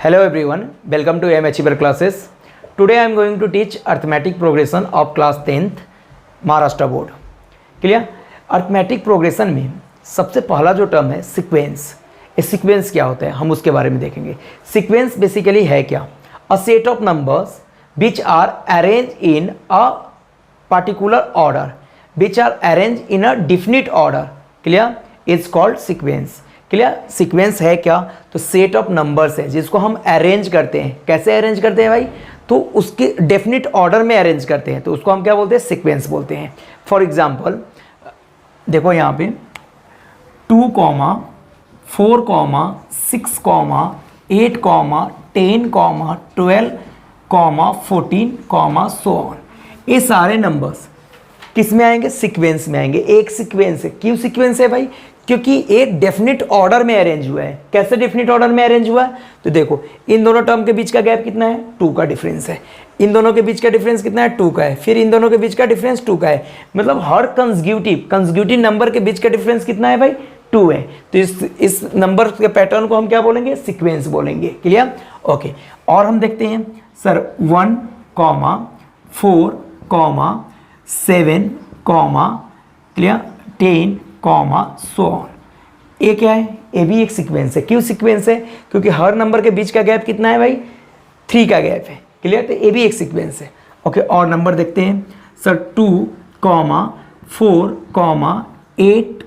Hello everyone, welcome to AM Achiever classes. Today I am going to teach arithmetic progression of class 10th Maharashtra board. Clear. Arithmetic progression में सबसे पहला जो term है sequence. ये sequence क्या होता है हम उसके बारे में देखेंगे. सीक्वेंस बेसिकली है क्या? A set of numbers which are arrange in a particular order which are arrange in a definite order. Clear. Is called sequence. Clear. Sequence है क्या? तो सेट ऑफ नंबर्स है जिसको हम अरेंज करते हैं. कैसे अरेंज करते हैं भाई? तो उसके डेफिनिट ऑर्डर में अरेंज करते हैं, तो उसको हम क्या बोलते हैं? सीक्वेंस बोलते हैं. फॉर एग्जांपल देखो यहाँ पे 2, 4, 6, 8, 10, 12, 14, सो ऑन. ये सारे नंबर्स किस में आएंगे? सीक्वेंस में आएंगे. एक सीक्वेंस है. क्यों सीक्वेंस है भाई? क्योंकि एक डेफिनिट ऑर्डर में अरेंज हुआ है. कैसे डेफिनिट ऑर्डर में अरेंज हुआ है? तो देखो इन दोनों टर्म के बीच का गैप कितना है? 2 का डिफरेंस है. इन दोनों के बीच का डिफरेंस कितना है? 2 का है. फिर इन दोनों के बीच का डिफरेंस 2 का है. मतलब हर कंसेक्यूटिव नंबर के बीच का डिफरेंस कितना है भाई? 2 है. तो इस नंबर के पैटर्न को हम क्या बोलेंगे? सीक्वेंस बोलेंगे. क्लियर. ओके. और हम देखते हैं सर 1, 4, 7, क्लियर, 10, सो ऑन. ये क्या है? ये भी एक सीक्वेंस है. क्यों सीक्वेंस है? क्योंकि हर नंबर के बीच का गैप कितना है भाई? 3 का गैप है. क्लियर. तो ये भी एक सीक्वेंस है. ओके. और नंबर देखते हैं सर 2, 4, 8,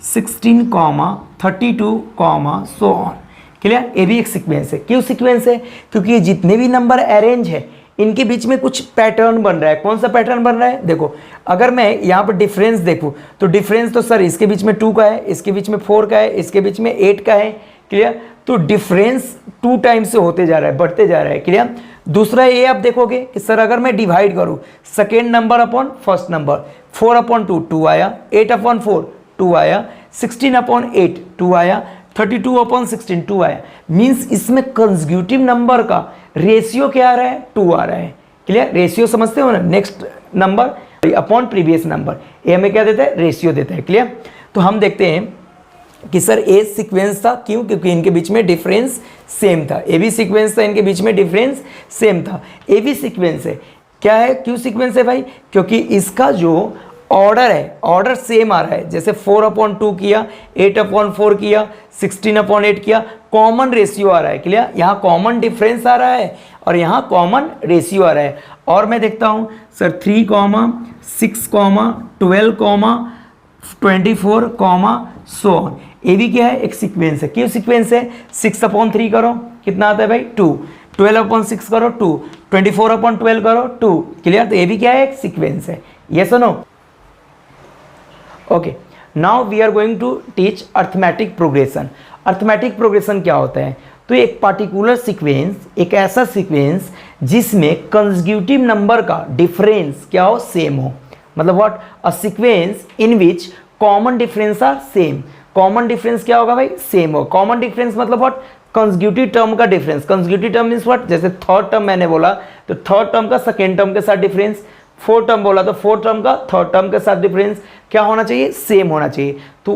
16, 32, सो ऑन. क्लियर. ये भी एक सीक्वेंस है. क्यों सीक्वेंस है? क्योंकि ये जितने भी नंबर अरेंज है इनके बीच में कुछ पैटर्न बन रहा है. कौन सा पैटर्न बन रहा है? देखो अगर मैं यहाँ पर डिफरेंस देखूँ तो डिफरेंस तो सर इसके बीच में 2 का है, इसके बीच में 4 का है, इसके बीच में 8 का है. क्लियर. तो डिफरेंस 2 टाइम्स से होते जा रहा है, बढ़ते जा रहा है. क्लियर. दूसरा ये आप देखोगे कि सर अगर मैं डिवाइड करूँ second number upon first number, 4/2 2 आया, 8/4 2 आया, 16/8 2 आया, 32/16 2 आया. मीन्स इसमें कंसेक्यूटिव नंबर का रेशियो क्या आ रहा है? 2 आ रहा है. क्लियर. रेशियो समझते हो ना? Next number upon previous number, ये हमें क्या देता है? रेशियो देता है. क्लियर. तो हम देखते हैं कि सर ए सीक्वेंस था. क्यों? क्योंकि इनके बीच में डिफरेंस सेम था. ए भी सीक्वेंस था, इनके बीच में डिफरेंस सेम था. ए भी सीक्वेंस है. क्या है? क्यों सीक्वेंस है भाई? क्योंकि इसका जो ऑर्डर है, ऑर्डर सेम आ रहा है. जैसे 4/2 किया, 8/4 किया, 16/8 किया, कॉमन रेशियो आ रहा है. क्लियर. यहाँ कॉमन डिफरेंस आ रहा है और यहाँ कॉमन रेशियो आ रहा है. और मैं देखता हूँ सर 3, 6, 12, 24, सो ऑन. ये भी क्या है? एक सीक्वेंस है. क्यों सीक्वेंस है? 6/3 करो, कितना आता है भाई? 2. 12/6 करो 2. 24/12 करो 2. क्लियर. तो ये भी क्या है? एक सीक्वेंस है. यस और no? Okay. Now we are going to teach arithmetic progression. Arithmetic progression क्या होता है? तो एक पार्टिकुलर सीक्वेंस, एक ऐसा सीक्वेंस जिसमें कंसेक्यूटिव नंबर का डिफरेंस क्या हो? सेम हो. मतलब what? A sequence in which common difference are same. Common difference क्या होगा भाई? सेम हो. कॉमन डिफरेंस मतलब व्हाट? कंसेक्यूटिव टर्म का difference. Consecutive term means what? जैसे थर्ड टर्म मैंने बोला तो थर्ड टर्म का सेकेंड टर्म के साथ डिफरेंस, फोर्थ टर्म बोला तो फोर्थ टर्म का थर्ड टर्म के साथ डिफरेंस क्या होना चाहिए? सेम होना चाहिए. तो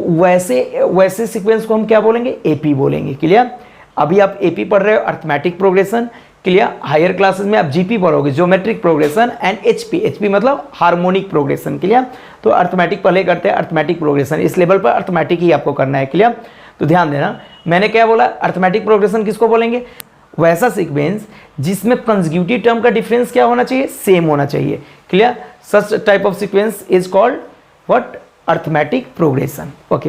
वैसे सीक्वेंस को हम क्या बोलेंगे? एपी बोलेंगे. क्लियर. अभी आप एपी पढ़ रहे हो, arithmetic progression. Clear. Higher classes में आप जीपी पढ़ोगे, ज्योमेट्रिक प्रोग्रेशन, एंड एचपी मतलब हार्मोनिक प्रोग्रेशन. क्लियर. तो अर्थमेटिक पहले करते हैं, अर्थमेटिक प्रोग्रेशन. इस लेवल पर अर्थमेटिक ही आपको करना है. क्लियर. तो ध्यान देना, मैंने क्या बोला? अर्थमेटिक प्रोग्रेशन किसको बोलेंगे? वैसा सीक्वेंस जिसमें कंसेक्यूटिव टर्म का डिफरेंस क्या होना चाहिए? सेम होना चाहिए. Clear. Such type of sequence is called what? Arithmetic progression. Okay.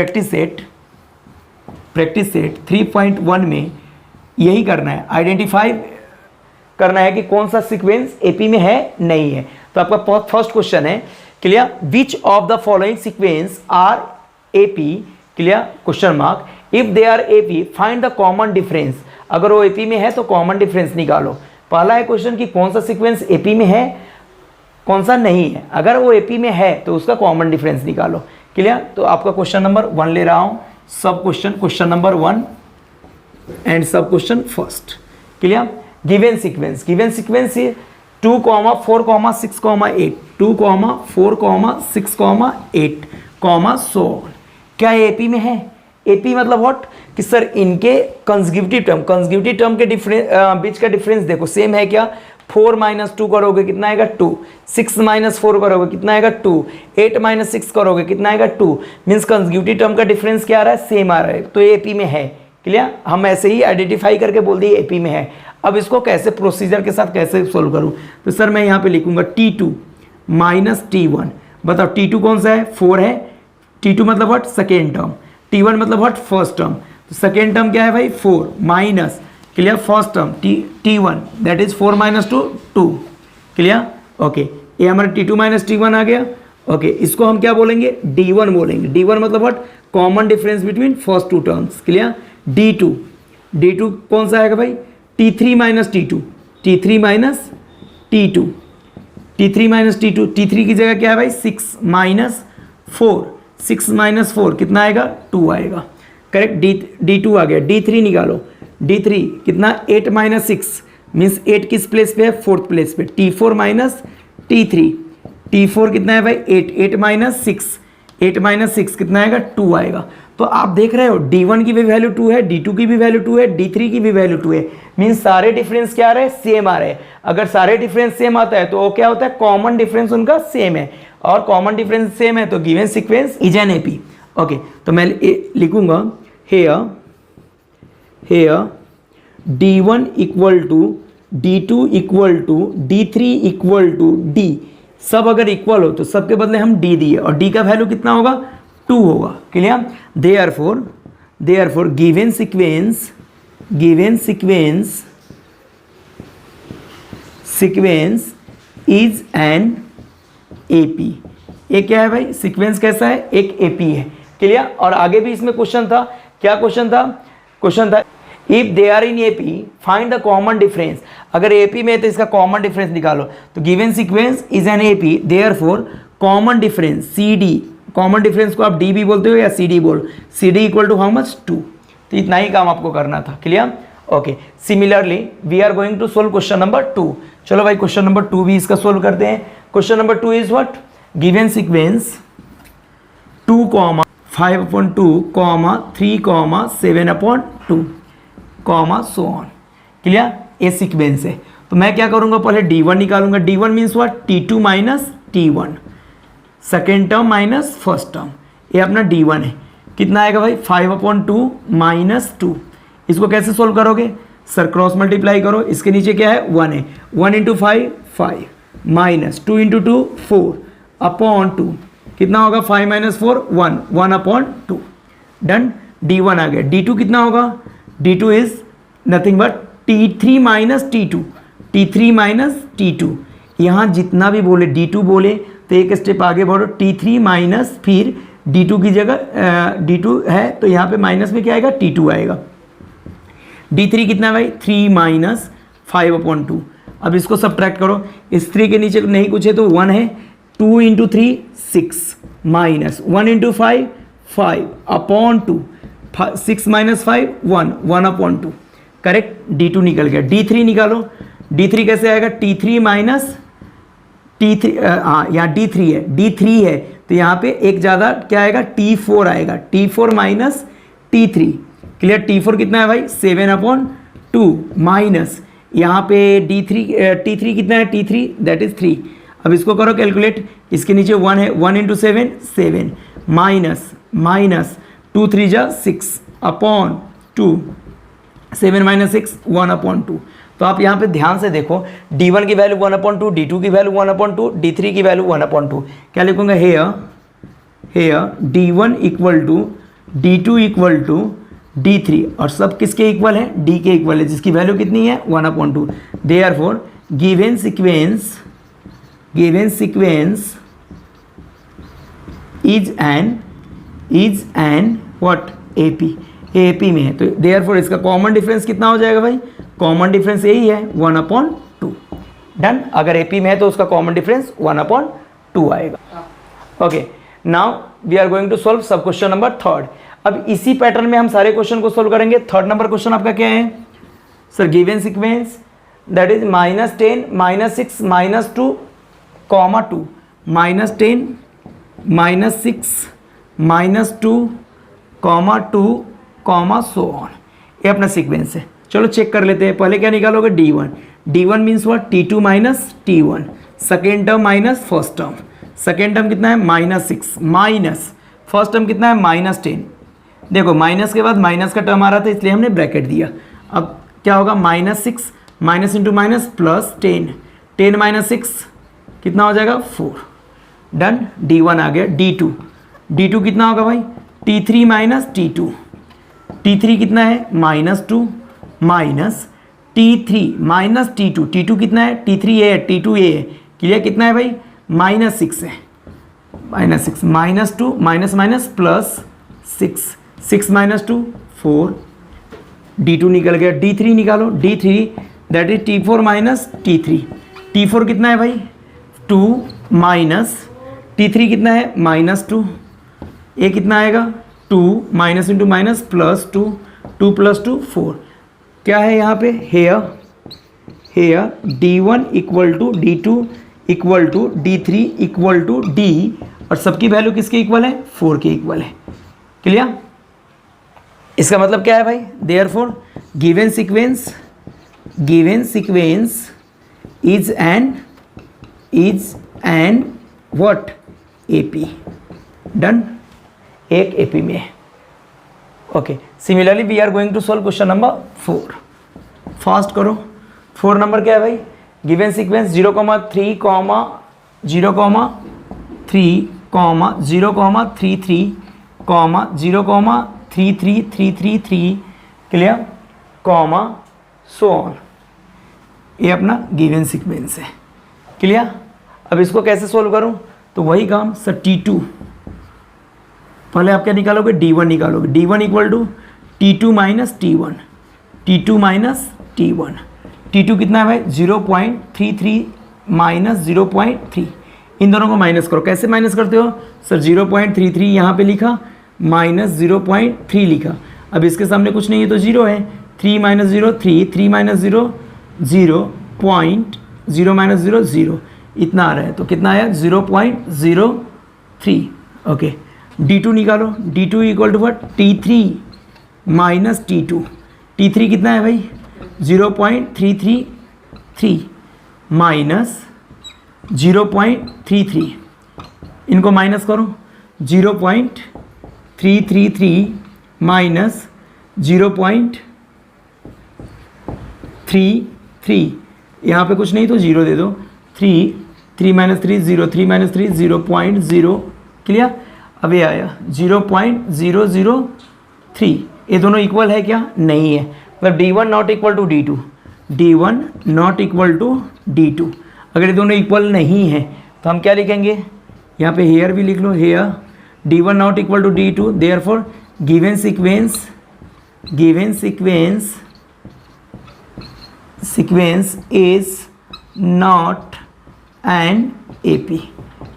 Practice set 3.1 में यही करना है, आइडेंटिफाई करना है कि कौन सा सीक्वेंस एपी में है, नहीं है. तो आपका फर्स्ट क्वेश्चन है. Clear. Which of the following sequence are AP? Clear. Question mark. If they are AP find the common difference. अगर वो एपी में है तो कॉमन डिफरेंस निकालो. पहला है क्वेश्चन कि कौन सा सीक्वेंस एपी में है, कौन सा नहीं है. अगर वो एपी में है तो उसका कॉमन डिफरेंस निकालो. क्लियर. तो आपका क्वेश्चन नंबर 1 ले रहा हूं. सब क्वेश्चन नंबर 1 एंड सब question first. Clear. Given sequence 2, 4, 6, 8. 2, 4, 6, 8, so on. क्या एपी में है? एपी मतलब व्हाट कि सर इनके कंसेक्यूटिव टर्म के बीच का डिफरेंस देखो सेम है क्या, 4 - 2 करोगे कितना आएगा 2, 6 - 4 करोगे कितना आएगा 2, 8 - 6 करोगे कितना आएगा 2, मीन्स कंसेक्यूटिव टर्म का डिफरेंस क्या आ रहा है, सेम आ रहा है, तो ये एपी में है। क्लियर, हम ऐसे ही आइडेंटिफाई करके बोल दिए एपी में है। अब इसको कैसे प्रोसीजर के साथ कैसे सोल्व करूं, तो सर मैं यहाँ पे लिखूंगा T2 - T1। बताओ T2 कौन सा है, 4 है, T2 मतलब व्हाट, सेकेंड टर्म, T1 मतलब व्हाट, फर्स्ट टर्म। तो सेकेंड टर्म क्या है भाई 4 minus, clear, first term T1 that is 4 - 2। Clear, okay, ये हमारा T2 - T1 आ गया। ओके, इसको हम क्या बोलेंगे, D1 बोलेंगे। D1 मतलब what, common difference between first two terms. Clear, D2 कौन सा आएगा भाई, T3 - T2, T3 - T2, T3 - T2, T3 की जगह क्या है भाई 6 - 4, 6 - 4 कितना आएगा 2 आएगा। करेक्ट, D2 आ गया। D3 निकालो, D3 कितना 8 - 6 मीन्स 8 किस प्लेस पे है, फोर्थ प्लेस पे, T4 - T3, T4 कितना है भाई 8, 8 - 6 कितना आएगा 2 आएगा। तो आप देख रहे हो D1 की भी वैल्यू 2 है, D2 की भी वैल्यू 2 है, D3 की भी वैल्यू 2 है, मीन्स सारे डिफरेंस क्या आ रहे हैं, सेम आ रहे हैं। अगर सारे डिफरेंस सेम आता है तो वो क्या होता है, कॉमन डिफरेंस उनका सेम है, और कॉमन डिफरेंस सेम है तो given sequence is an AP. Okay, तो मैं लिखूंगा here D1 = D2 = D3 = D, सब अगर इक्वल हो तो सबके बदले हम D दिए, और D का वैल्यू कितना होगा 2 होगा। Clear, therefore given sequence is an AP. ये क्या है भाई, सीक्वेंस कैसा है, एक एपी है। क्लियर, और आगे भी इसमें क्वेश्चन था, क्या क्वेश्चन था if they are in AP find the common difference. अगर एपी में है तो इसका कॉमन डिफरेंस निकालो। तो given sequence is an AP, therefore common difference CD, common difference को आप D भी बोलते हो या CD बोल, CD = हाउ मच 2। तो इतना ही काम आपको करना था। Clear, okay, similarly we are going to solve question number 2। चलो भाई क्वेश्चन नंबर 2 भी इसका सोल्व करते हैं। Question number 2 is what, given sequence 2, 5/2, 3, 7/2, so on. Clear, ये सीक्वेंस है। तो मैं क्या करूंगा, पहले D1 निकालूंगा। D1 means what, T2 - T1, second term minus first term, ये अपना D1 है। कितना आएगा भाई 5/2 - 2। इसको कैसे सोल्व करोगे सर, क्रॉस मल्टीप्लाई करो, इसके नीचे क्या है 1 है, 1 × 5 5 माइनस 2 × 2 4/2, कितना होगा 5 - 4 1, 1/2। डन, D1 आ गया। D2 कितना होगा, D2 is nothing but T3 - T2, T3 - T2। यहाँ जितना भी बोले D2 बोले तो एक स्टेप आगे बढ़ो, T3 माइनस, फिर D2 की जगह D2 है तो यहाँ पे माइनस में क्या आएगा T2 आएगा। D3 कितना है भाई 3 - 5/2। अब इसको सब्ट्रैक्ट करो, इस 3 के नीचे नहीं कुछ है तो 1 है, 2 × 3 6 माइनस 1 × 5 5/2, 6 - 5 1, 1/2। करेक्ट, D2 निकल गया। D3 निकालो, D3 कैसे आएगा, T3 - T3, हाँ यहाँ D3 है, D3 है तो यहाँ पे एक ज़्यादा क्या आएगा T4 आएगा, T4 - T3। क्लियर, T4 कितना है भाई 7/2 माइनस यहाँ पे T3 कितना है, T3 दैट इज 3। अब इसको करो कैलकुलेट, इसके नीचे 1 है, 1 × 7 7 माइनस 2 3 जा 6/2, 7 - 6 1/2। तो आप यहाँ पे ध्यान से देखो, D1 की वैल्यू 1/2, D2 की वैल्यू 1/2, D3 की वैल्यू 1/2। क्या लिखूंगा, हेयर D1 = D2 = D3, और सब किसके इक्वल है, D के इक्वल है, जिसकी वैल्यू कितनी है 1/2। Therefore given sequence is an what AP में है। तो देयरफॉर इसका कॉमन डिफरेंस कितना हो जाएगा भाई, कॉमन डिफरेंस यही है 1/2। डन, अगर AP में है तो उसका कॉमन डिफरेंस 1/2 आएगा। Okay, now we are going to solve sub question number 3। अब इसी पैटर्न में हम सारे क्वेश्चन को सोल्व करेंगे। 3rd नंबर क्वेश्चन आपका क्या है sir, given sequence that is -10 -6 -2, -2, -10 -6 -2 comma 2 comma so on. ये अपना सीक्वेंस है। चलो चेक कर लेते हैं। पहले क्या निकालोगे, D1। D1 means what, T2 minus T1, second term minus first term. Second term कितना है, -6 माइनस फर्स्ट टर्म कितना है, -10। देखो माइनस के बाद माइनस का टर्म आ रहा था इसलिए हमने ब्रैकेट दिया। अब क्या होगा, -6 minus into minus plus 10, 10 minus 6 कितना हो जाएगा, 4। डन। D1 आ गया। D2 कितना होगा भाई, T3 माइनस T2, T3 कितना है, -2 minus T3 minus T2, T2 कितना है, T3 ए है, T2 ए है, क्लियर। कितना है भाई, -6 है, -6 -2 minus minus plus 6, 6 minus 2 4। D2 निकल गया। D3 निकालो। D3 that is T4 minus T3, T4 कितना है भाई, 2 माइनस T3 कितना है, -2, ये कितना आएगा, 2 minus into minus plus 2, 2 plus 2 4। क्या है यहाँ पे, here D1 equal to D2 equal to D3 equal to D, और सबकी वैल्यू किसके इक्वल है, 4 के इक्वल है। क्लियर। इसका मतलब क्या है भाई, therefore given sequence is an what, AP। Done. एक AP में। Okay, similarly we are going to solve question number 4। Fast करो। 4 नंबर क्या है भाई, given sequence 0, 3, 0, 3, 0, 33, 0, 33, 333, clear, comma so on. ये अपना गिवन सीक्वेंस है। क्लियर। अब इसको कैसे सोल्व करूं, तो वही काम सर, T2 पहले आप क्या निकालोगे, D1 निकालोगे। D1 equal to T2 minus T1, T2 minus T1। T2 कितना है भाई, 0.33 माइनस 0.3। इन दोनों को माइनस करो। कैसे माइनस करते हो सर, 0.33 यहाँ पे लिखा, माइनस 0.3 लिखा। अब इसके सामने कुछ नहीं है तो 0 है। 3 माइनस 0 3, 3 माइनस 0 0.0 माइनस 0 0, इतना आ रहा है। तो कितना आया, 0.03। ओके, D2 निकालो। D2 equal to what, T3 minus T2। T3 कितना है भाई, 0.333 माइनस 0.33, इनको माइनस करो। 0.333 माइनस 0.33, यहाँ पे कुछ नहीं तो 0 दे दो। 3 माइनस 3 0, 3 माइनस 3 0.0, क्लियर। अब ये आया 0.003। ये दोनों इक्वल है क्या, नहीं है। मतलब D1 not equal to D2, D1 not equal to D2। अगर ये दोनों इक्वल नहीं है तो हम क्या लिखेंगे, यहाँ पे हेयर भी लिख लो, here D1 not equal to D2, therefore given sequence is not an AP।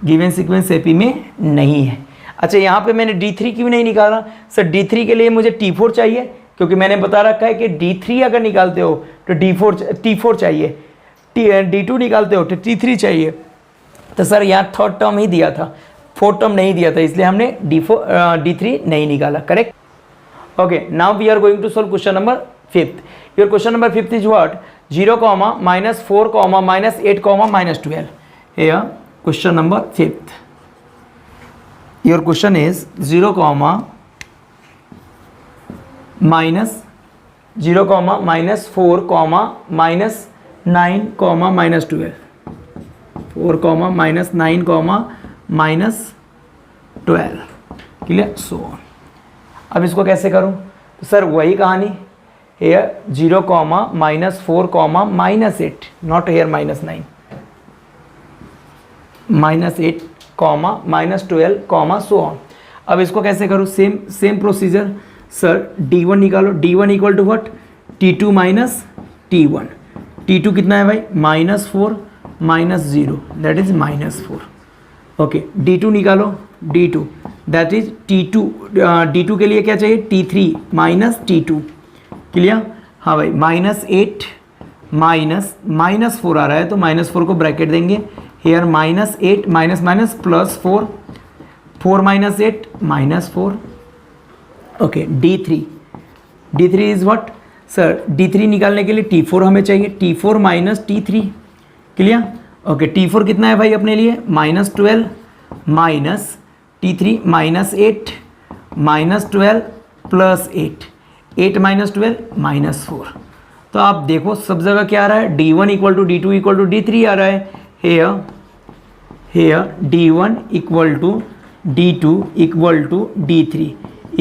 Given sequence AP में नहीं है। अच्छा, यहाँ पे मैंने D3 क्यों नहीं निकाला सर, D3 के लिए मुझे T4 चाहिए, क्योंकि मैंने बता रखा है कि D3 अगर निकालते हो तो T4 चाहिए, D2 निकालते हो तो T3 चाहिए। तो सर यहाँ थर्ड टर्म ही दिया था, फोर्थ टर्म नहीं दिया था, इसलिए हमने D3 नहीं निकाला। Correct. Okay, now we are going to solve question number 5। Your question number 5 is what, 0, -4, -8, -12। Here question number 5th. Your question is 0, -4, -9, -12, 4, -9, -12, clear, so on. अब इसको कैसे करूं, तो सर वही कहानी, here 0, -4, -8, not here -9, -8, -12, so on. अब इसको कैसे करूँ, सेम प्रोसीजर सर। D1 निकालो। D1 equal to what, T2 minus T1। T2 कितना है भाई, -4 -0, दैट इज -4। ओके, D2 निकालो। D2 दैट इज D2 के लिए क्या चाहिए, T3 माइनस T2, क्लियर। हाँ भाई, -8 -4 आ रहा है तो -4 को ब्रैकेट देंगे। Here -8 minus minus plus 4, 4 -8 -4, okay D3 is what sir, D3 निकालने के लिए T4 हमें चाहिए, T4 minus T3, clear. Okay T4 कितना है भाई अपने लिए -12 माइनस T3 -8 -12 प्लस 8 माइनस 12 -4। तो आप देखो सब जगह क्या आ रहा है, D1 equal to D2 equal to D3 आ रहा है। Here D1 equal to D2 equal to D3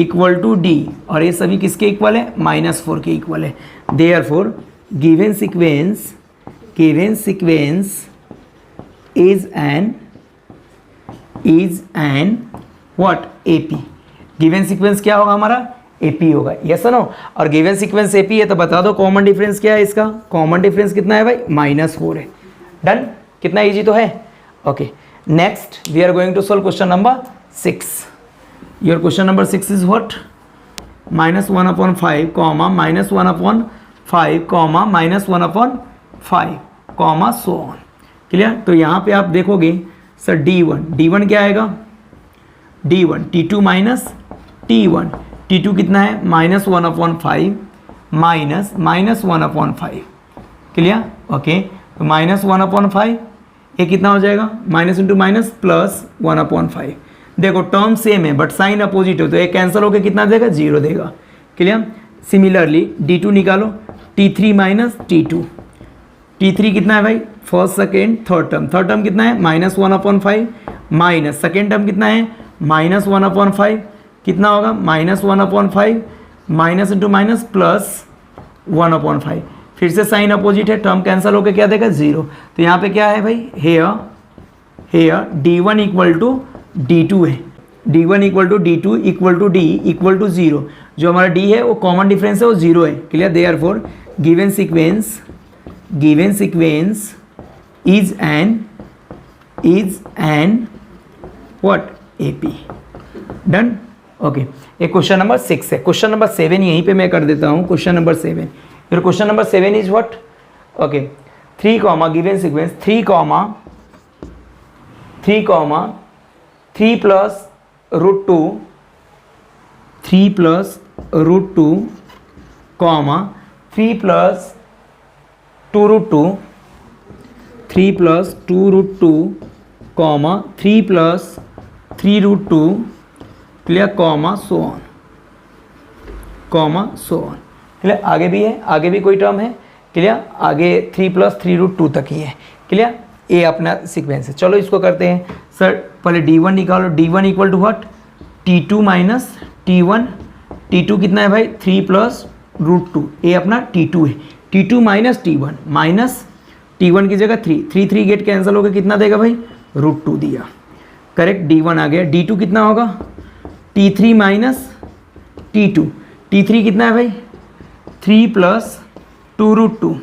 equal to D, और ये सभी किसके इक्वल है, -4 के इक्वल है। Therefore given sequence is an what AP। Given sequence क्या होगा हमारा, AP होगा, यस नो। और गिवन सीक्वेंस AP है तो बता दो कॉमन डिफरेंस क्या है इसका, कॉमन डिफरेंस कितना है भाई, -4 है। डन, कितना इजी तो है। Okay next we are going to solve question number 6। Your question number 6 is what, -1/5 comma -1/5 comma -1/5 comma so on, clear. तो यहाँ पे आप देखोगे सर D1 क्या आएगा, D1 T2 minus T1, T2 कितना है -1/5 माइनस -1/5, क्लियर। ओके तो -1/5 ये कितना हो जाएगा, माइनस इंटू माइनस प्लस 1/5। देखो टर्म सेम है बट साइन अपोजिट हो तो ये कैंसिल होकर कितना देगा, 0 देगा, क्लियर। सिमिलरली D2 निकालो, T3 माइनस T3 कितना है भाई, फर्स्ट सेकेंड थर्ड टर्म कितना है -1/5 माइनस सेकेंड टर्म कितना है -1/5, कितना होगा -1/5 माइनस इंटू माइनस प्लस 1/5। फिर से साइन अपोजिट है, टर्म कैंसिल होकर क्या देगा, 0। तो यहाँ पे क्या है भाई, hair D1 equal to D2 है, D1 equal to D2 equal to D equal to 0। जो हमारा D है वो कॉमन डिफरेंस है वो 0 है, clear. Therefore given sequence is an what, AP। Done. Okay ये क्वेश्चन नंबर 6 है। क्वेश्चन नंबर 7 यहीं पे मैं कर देता हूँ, क्वेश्चन नंबर 7। फिर question number 7 is what, okay 3 comma given sequence 3 comma 3 plus √2 comma 3 plus 2√2 comma 3 plus 3√2, clear, comma so on, clear. आगे भी है, आगे भी कोई टर्म है, क्लियर। आगे 3 प्लस 3√2 तक ही है, क्लियर। ये अपना सीक्वेंस है। चलो इसको करते हैं सर, पहले D1 निकालो, D1 equal to what, T2 minus T1, T2 कितना है भाई 3 प्लस √2, ये अपना T2 है। T2 माइनस T1 की जगह 3 गेट कैंसिल होकर कितना देगा भाई, √2 दिया, करेक्ट। D1 आ गया। D2 कितना होगा, T3 माइनस T3 कितना है भाई 3 प्लस 2√2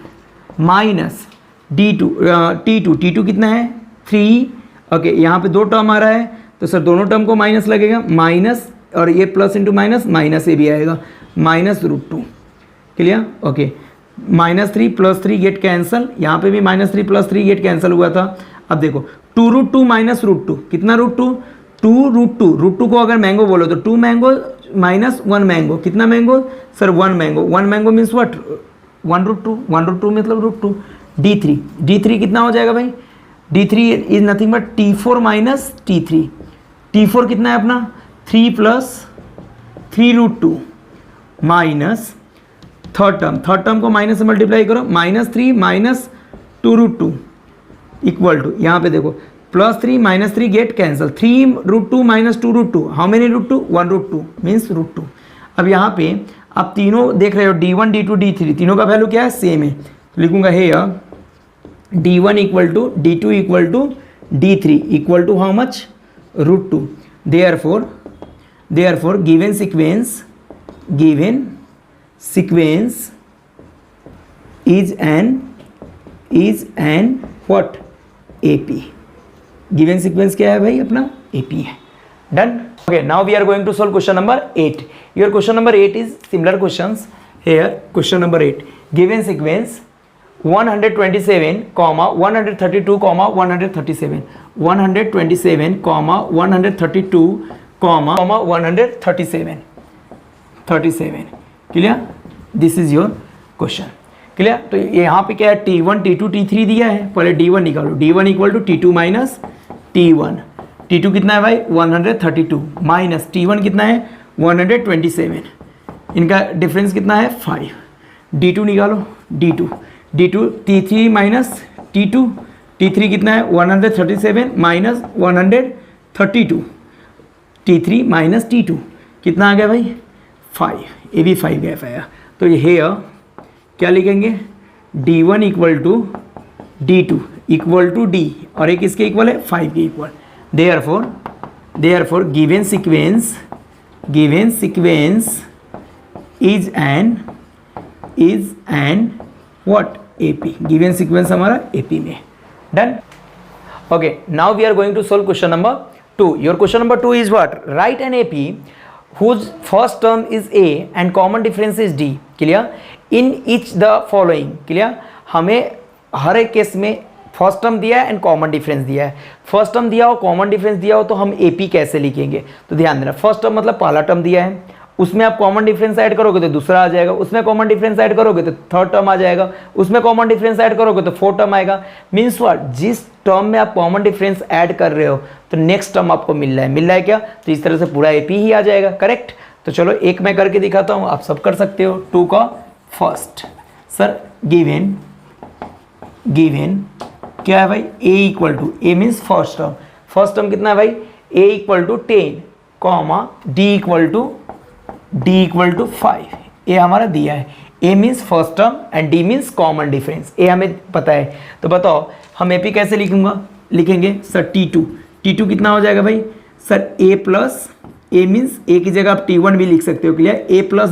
माइनस T2 कितना है 3। ओके यहाँ पे 2 टर्म आ रहा है तो सर दोनों टर्म को माइनस लगेगा, माइनस और ये प्लस इंटू माइनस, माइनस ये भी आएगा -√2, clear. Okay -3 plus 3 get cancel, यहाँ पे भी -3 प्लस 3 गेट कैंसिल हुआ था। अब देखो 2√2 माइनस √2 कितना, √2 को अगर मैंगो बोलो तो 2 मैंगो माइनस 1 मैंगो, कितना mango sir 1 mango means what 1√2 मतलब √2। D3 कितना हो जाएगा भाई, D3 is nothing but T4 minus T3 कितना है अपना 3 प्लस 3√2 माइनस थर्ड टर्म को माइनस से मल्टीप्लाई करो, -3 माइनस 2√2 इक्वल टू, यहाँ पे देखो +3 -3 get cancel, 3√2 minus 2√2, how many √2 1√2 means √2। अब यहाँ पे आप तीनों देख रहे हो D1 D2 D3 तीनों का वैल्यू क्या है, सेम है। तो लिखूंगा here D1 equal to D2 equal to D3 equal to how much √2। Therefore given sequence is an what, AP। Given sequence क्या है भाई अपना, AP है। Done. Okay now we are going to solve question number 8। Your question number 8 is similar questions. Here question number 8 given sequence 127, 132, 137, 127, 132, 137, 37। Clear, this is your question. Clear, तो यहाँ पे क्या है, T1 T2 T3 दिया है, पहले D1 निकालो, D1 equal to T2 minus T1, T2 कितना है भाई 132 माइनस T1 कितना है 127, इनका डिफरेंस कितना है 5, D2 निकालो, D2 T3 minus T2, T3 कितना है 137 माइनस 132, T3 माइनस T2 कितना आ गया भाई 5, ये भी 5 गैप आया। तो ये है क्या लिखेंगे, D1 equal to D2 equal to D, और एक इसके इक्वल है 5 के equal. Therefore given sequence is an what AP, given sequence हमारा AP में। Done. Okay, now we are going to solve question number 2। Your question number 2 is what, write an AP whose first term is A and common difference is D। Clear, in each the following। Clear, हमें हर एक case में first term दिया है and common difference दिया है। First term दिया हो, common difference दिया हो, तो हम AP कैसे लिखेंगे, तो ध्यान देना, फर्स्ट टर्म मतलब पहला टर्म दिया है, उसमें आप कॉमन डिफरेंस ऐड करोगे तो दूसरा आ जाएगा, उसमें कॉमन डिफरेंस ऐड करोगे तो थर्ड टर्म आ जाएगा, उसमें कॉमन डिफरेंस ऐड करोगे तो फोर्थ टर्म आएगा। मीन्स व्हाट, जिस टर्म में आप कॉमन डिफरेंस ऐड कर रहे हो तो नेक्स्ट टर्म आपको मिल रहा है क्या, तो इस तरह से पूरा AP ही आ जाएगा। करेक्ट, तो चलो एक मैं करके दिखाता हूँ, आप सब कर सकते हो। 2 का फर्स्ट, सर गिवन क्या है भाई, A equal to, A means first term कितना है भाई, A equal to 10 comma D equal to 5, ये हमारा दिया है। A means first term and D means common difference, ये हमें पता है। तो बताओ हम AP कैसे लिखेंगे सर, T2 कितना हो जाएगा भाई सर, A मीन्स A की जगह आप T1 भी लिख सकते हो। क्लियर, A प्लस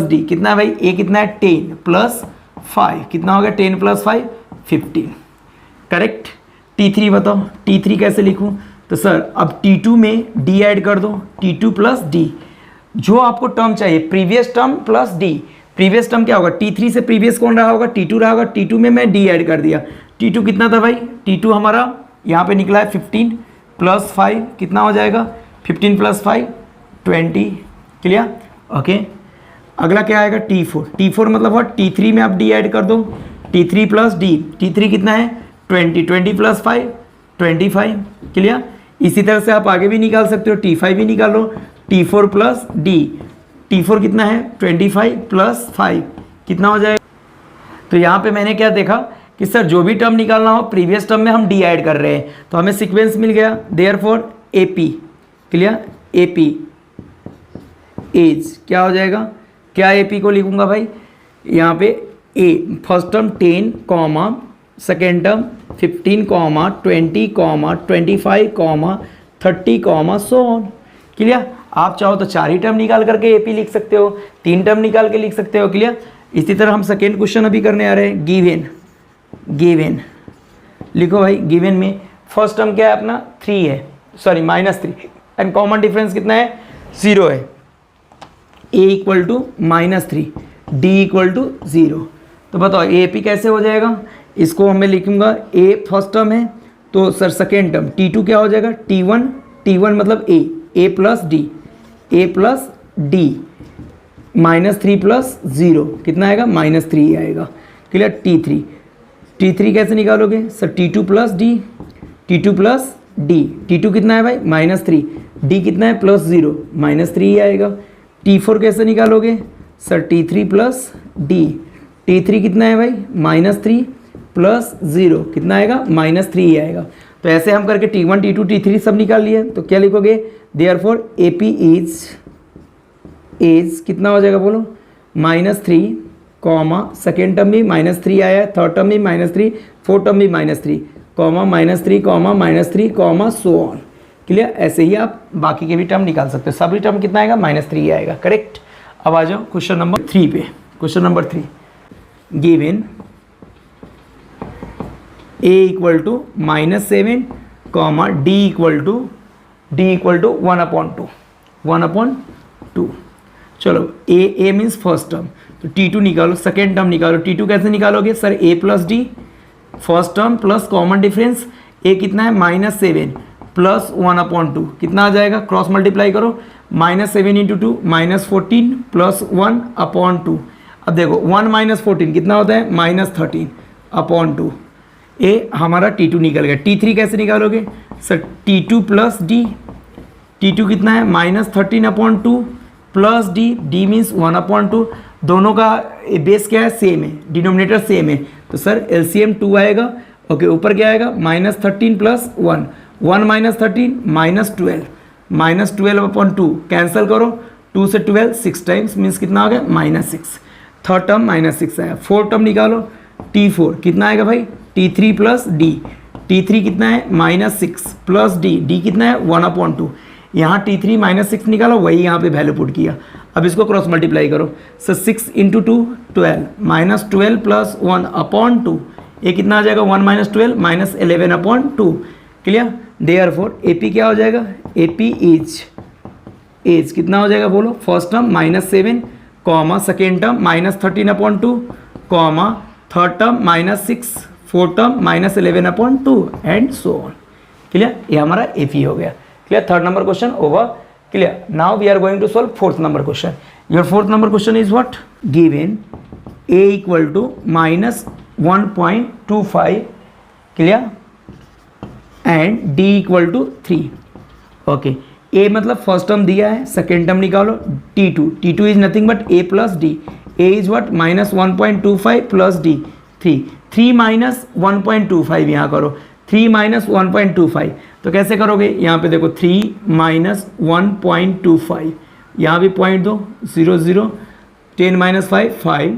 D कितना है भाई, A कितना है 10 प्लस 5, कितना हो गया 10 प्लस 5 15। करेक्ट, T3 बताओ, T3 कैसे लिखूं, तो सर अब T2 में D ऐड कर दो, T2 प्लस D, जो आपको टर्म चाहिए previous term plus D। Previous term क्या होगा, T3 से प्रीवियस कौन रहा होगा, T2 रहा होगा, T2 में मैं D ऐड कर दिया। T2 कितना था भाई, T2 हमारा यहाँ पे निकला है 15 प्लस 5 कितना हो जाएगा 15 प्लस 5 20। Clear, okay. अगला क्या आएगा T4 मतलब what, T3 में आप D ऐड कर दो, T3 प्लस D, T3 कितना है 20 प्लस 5 25। क्लियर, इसी तरह से आप आगे भी निकाल सकते हो, T5 भी निकाल लो, T4 प्लस D, T4 कितना है 25 प्लस 5 कितना हो जाएगा। तो यहाँ पे मैंने क्या देखा कि सर जो भी टर्म निकालना हो प्रीवियस टर्म में हम D ऐड कर रहे हैं, तो हमें सीक्वेंस मिल गया। Therefore AP, clear, AP as क्या हो जाएगा, क्या AP को लिखूंगा भाई, यहाँ पे A first term 10 comma second term 15 comma 20 comma 25 comma 30 comma so on. Clear, आप चाहो तो 4 ही टर्म निकाल करके AP लिख सकते हो, 3 टर्म निकाल के लिख सकते हो। क्लियर, इसी तरह हम सेकेंड क्वेश्चन अभी करने आ रहे हैं। गिवन लिखो भाई, गिवन में फर्स्ट टर्म क्या है अपना 3 है, सॉरी -3 एंड कॉमन डिफरेंस कितना है 0 है। A equal to -3, D equal to 0। तो बताओ AP कैसे हो जाएगा, इसको हमें लिखूंगा A फर्स्ट टर्म है, तो सर सेकेंड टर्म T2 क्या हो जाएगा T1 मतलब A प्लस D -3 प्लस 0 कितना आएगा -3 आएगा। क्लियर, T3 कैसे निकालोगे sir, T2 plus D, T2 कितना है भाई -3, D कितना है +0 -3 आएगा। T4 कैसे निकालोगे sir, T3 plus D, T3 कितना है भाई -3 प्लस 0 कितना आएगा -3 आएगा। तो ऐसे हम करके T1 T2 T3 सब निकाल लिए। तो क्या लिखोगे, देयरफॉर AP इज कितना हो जाएगा बोलो -3 कॉमा सेकेंड टर्म भी -3 आया, थर्ड टर्म भी -3, फोर्थ टर्म भी -3 comma -3 comma -3 comma so on. Clear, ऐसे ही आप बाकी के भी टर्म निकाल सकते हो। सभी टर्म कितना आएगा -3 आएगा। करेक्ट, अब आ जाओ क्वेश्चन नंबर 3 पे। Question number 3, given A equal to -7 comma D equal to 1/2। चलो A मीन्स फर्स्ट टर्म, तो T2 निकालो, सेकेंड टर्म निकालो। T2 कैसे निकालोगे sir, A plus D first term plus common difference, A कितना है -7 प्लस 1/2 कितना आ जाएगा, क्रॉस मल्टीप्लाई करो, -7 × 2 -14 प्लस 1/2। अब देखो 1 - 14 कितना होता है, -13/2। ए हमारा T2 निकल गया। T3 कैसे निकालोगे sir, T2 plus D, T2 कितना है -13/2 प्लस डी, डी मीन्स 1/2। दोनों का बेस क्या है, सेम है, डिनोमिनेटर सेम है, तो सर LCM 2 आएगा। ओके, ऊपर क्या आएगा, -13 प्लस 1, 1 - 13 -12, -12/2 कैंसिल करो, 2 से 12 6 टाइम्स मीन्स कितना आ गया, -6। थर्ड टर्म -6 आया। फोर्थ टर्म निकालो, T4 कितना आएगा भाई, T3 प्लस डी, T3 कितना है -6 प्लस डी, डी कितना है 1/2। यहाँ T3 -6 निकालो, वही यहाँ पे वैल्यू पुट किया। अब इसको क्रॉस मल्टीप्लाई करो, सर 6 × 2 12, -12 प्लस 1/2, ये कितना आ जाएगा, 1 - 12 -11/2। क्लियर, देयरफॉर AP क्या हो जाएगा, AP एज कितना हो जाएगा बोलो, first term -7 comma, second term -13/2 comma, third term -6, fourth term -11/2 and so on. Clear, ये हमारा AP हो गया। Clear, third number question over. Clear, now we are going to solve fourth number question. Your fourth number question is what, given A = -1.25, clear, and D = 3। Okay, A मतलब first term दिया है, second term निकालो, T2 is nothing but A plus D, A is what -1.25 plus D 3 - 1.25 यहाँ करो, 3 - 1.25 तो कैसे करोगे, यहाँ पे देखो 3 - 1.25, यहाँ भी पॉइंट दो, 0 0, 10 - 5 5,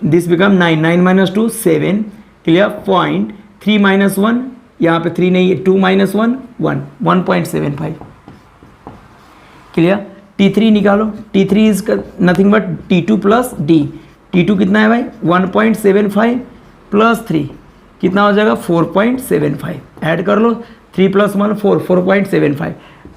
दिस बिकम 9, 9 - 2 7, क्लियर, पॉइंट 3 - 1, यहाँ पे 3 नहीं है, 2 - 1 1, 1.75। क्लियर, T3 निकालो, T3 is nothing but T2 plus D, T2 कितना है भाई 1.75 प्लस 3 कितना हो जाएगा 4.75, ऐड कर लो, 3 + 1 4, 4.75।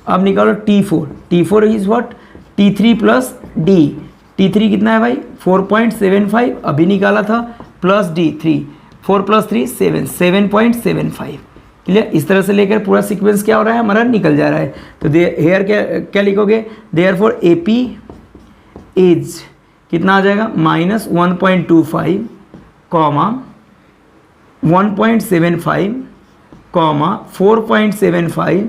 अब निकालो T4 is what, T3 plus D, T3 कितना है भाई 4.75 अभी निकाला था, प्लस डी 3, 4 + 3 7, 7.75। क्लियर, इस तरह से लेकर पूरा सीक्वेंस क्या हो रहा है हमारा, निकल जा रहा है। तो हेयर क्या लिखोगे, देयरफॉर AP इज कितना आ जाएगा, -1.25 comma 1.75 comma 4.75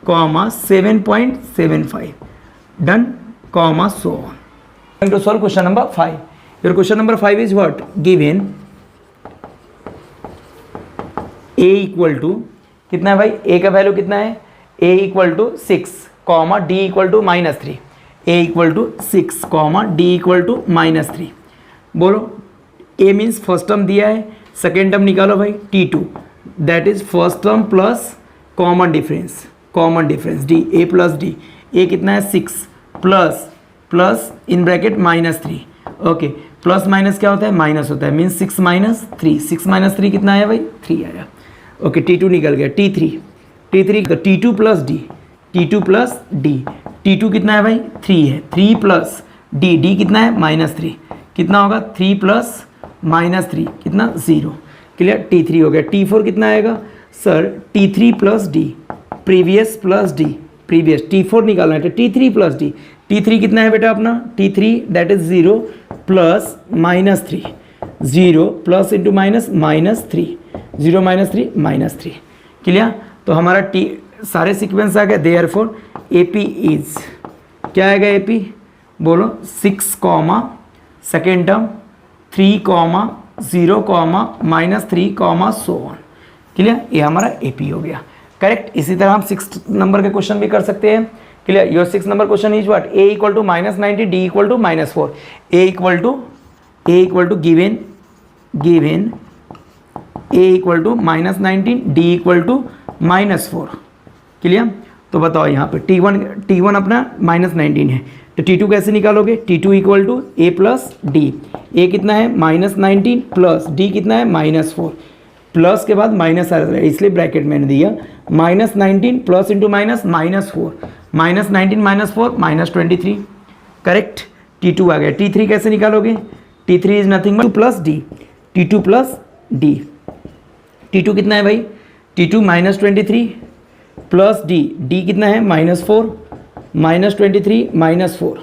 comma 7.75, done, comma so on. Going to solve question number 5. Your question number 5 is what, given A = कितना है भाई, A का वैल्यू कितना है, A = 6 comma D = -3, A = 6 comma D = -3। बोलो, A मीन्स फर्स्ट टर्म दिया है, second term निकालो भाई T2, that is first term plus common difference D, A plus D, A कितना है 6 plus in bracket -3। Okay, plus minus क्या होता है, माइनस होता है, मीन्स 6 - 3, 6 - 3 कितना आया भाई 3 आया। ओके, T2 निकल गया, T3 तो T2 प्लस D, T2 कितना है भाई 3 है, 3 प्लस D कितना है -3, कितना होगा 3 प्लस -3 कितना 0। क्लियर, T3 हो गया। T4 कितना आएगा sir, T3 plus D, previous plus D, previous, T4 निकालना है तो T3 प्लस D, T3 कितना है बेटा अपना, T3 that is 0 plus -3, 0 plus into minus -3, 0 - 3 -3। Clear, तो हमारा सारे सीक्वेंस आ गए। देयरफॉर AP इज क्या आएगा, AP बोलो 6 comma second term 3 comma 0 comma -3 comma so on. Clear, ये हमारा AP हो गया। करेक्ट, इसी तरह हम 6 नंबर के क्वेश्चन भी कर सकते हैं। Clear, your 6 number question is what, A = -90, D = -4, A = given A = -19, D = -4। Clear, तो बताओ यहाँ पे T1 अपना -19 है, तो T2 कैसे निकालोगे, T2 = A plus D, A कितना है -19 प्लस D कितना है -4, प्लस के बाद माइनस आ रहा है इसलिए ब्रैकेट मैंने दिया, -19 plus into minus -4, -19 - 4 -23। Correct, T2 आ गया। T3 कैसे निकालोगे, T3 is nothing but plus D, T2 plus D, T2 कितना है भाई, T2 -23 प्लस डी कितना है -4 -23 -4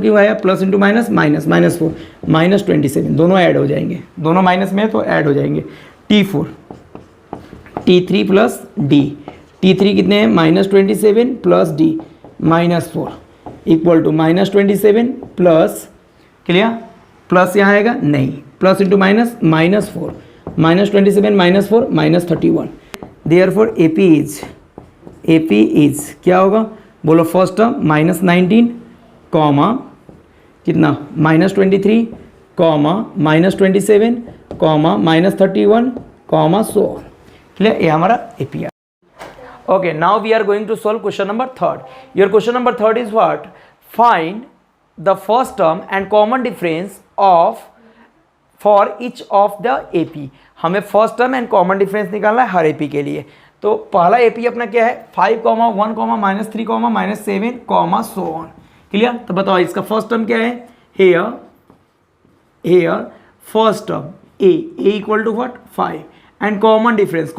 क्यों आया, प्लस इंटू माइनस -4 -27, दोनों ऐड हो जाएंगे, दोनों माइनस में है तो ऐड हो जाएंगे। T4 T3 प्लस T3 कितने हैं -27 plus D -4 equal to -27 plus, clear, plus यहाँ आएगा नहीं, plus into minus -4 -27 -4 -31। Therefore AP is क्या होगा बोलो, फर्स्ट टर्म -19 कॉमा कितना -23 comma -27 comma -31 comma so on, clear, ये हमारा AP है। Okay, now we are going to solve question number 3rd. Your question number 3rd is what? Find the first term and common difference of for each of the AP. हमें first term and common difference निकालना है हर AP के लिए। तो पहला AP अपना क्या है 5, 1, -3, -7, सो ऑन, क्लियर। तो बताओ इसका फर्स्ट टर्म क्या है, here first term a equal to what 5 and common difference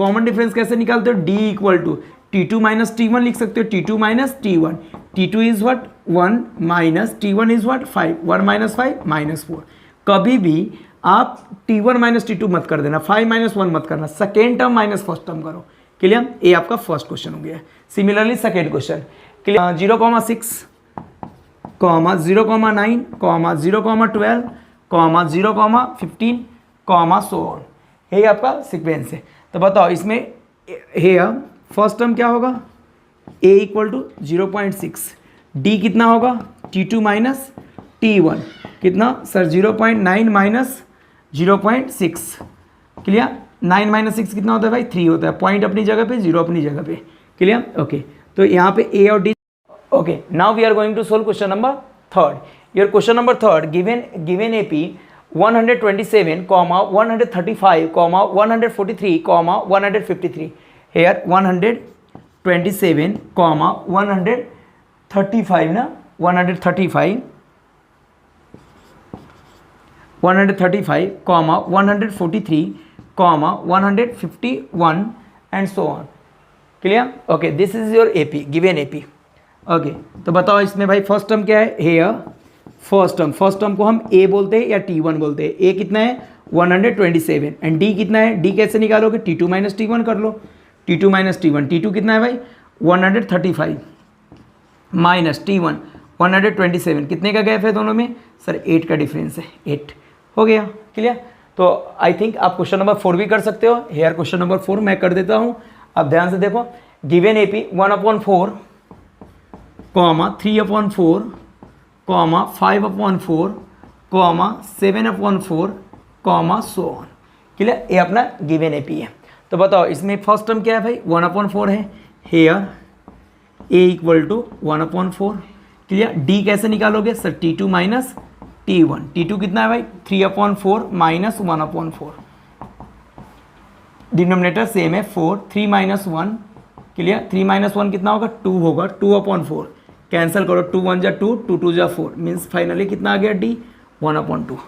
कैसे निकालते हो, D equal to T2 minus T1 लिख सकते हो, T2 minus T1, T2 is what 1 minus T1 is what 5, 1 minus 5 -4। कभी भी आप T1 माइनस T2 मत कर देना, 5 - 1 मत करना, second term minus first term करो, क्लियर। ये आपका फर्स्ट क्वेश्चन हो गया। Similarly second question, clear, 0,6 0,9 0,12 0,15 so on, ये आपका सीक्वेंस है। तो बताओ इसमें हेयर फर्स्ट टर्म क्या होगा, A इक्वल टू 0.6, D कितना होगा T2 माइनस T1 कितना सर 0.9 माइनस 0.6, क्लियर, 9 - 6 कितना होता है भाई 3 होता है, पॉइंट अपनी जगह पे, 0 अपनी जगह पे, क्लियर। ओके, तो यहाँ पे A और D। Okay, now we are going to solve question number 3rd। Your question number 3rd, given AP 127, 135, 143, 153। Here 127, 135 ना 135, 135, 143, 151 and so on, clear. Okay, this is your AP, given AP। Okay, तो बताओ इसमें भाई first term क्या है, here first term को हम A बोलते हैं या T1 बोलते हैं। A कितना है 127 एंड D कितना है, D कैसे निकालोगे, T2 माइनस T1 कर लो, T2 माइनस T1, T2 कितना है भाई 135 माइनस T1 127, कितने का गैप है दोनों में सर 8 का डिफरेंस है, 8 हो गया, क्लियर। तो आई थिंक आप क्वेश्चन नंबर 4 भी कर सकते हो। हेयर क्वेश्चन नंबर 4 मैं कर देता हूँ, अब ध्यान से देखो, given AP 1/4, 3/4, 5/4, 7/4, so on, clear. ये अपना गिवन AP है। तो बताओ इसमें फर्स्ट टर्म क्या है भाई 1/4 है, here A equal to 1/4, clear. D कैसे निकालोगे sir T2 minus T1, T2 कितना है भाई 3/4 माइनस 1/4, डिनोमिनेटर सेम है 4, 3 - 1, क्लियर, 3 - 1 कितना होगा 2 होगा, 2/4 कैंसिल करो, 2 × 1 = 2, 2 × 2 = 4 मीन्स फाइनली कितना आ गया D 1/2।